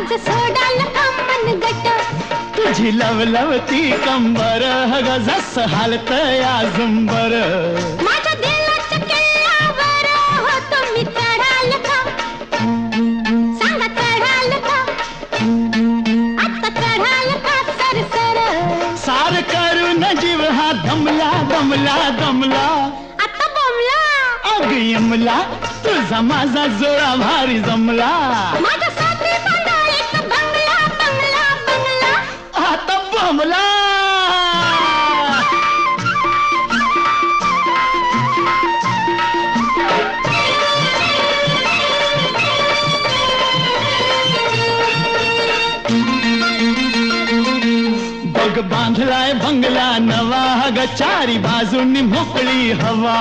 माझं सोडाल का मनगट तुझी लवलवती कंबर ग जस हालत या झुंबर माझ्या दिलाच्या किल्ल्यावर हो तुम्ही चढाल का सांगा चढाल का आता चढाल का सरसर सार करून जीव हा दमला दमला दमला आता बोमला अग यमला तुझा माझा जोडा भारी जमला माझ्यासाठी बांधा एक बंगला बंगला बंगला आता बमला बग बांधलाय बंगला नवा ग चारी बाजूनी मोकळी हवा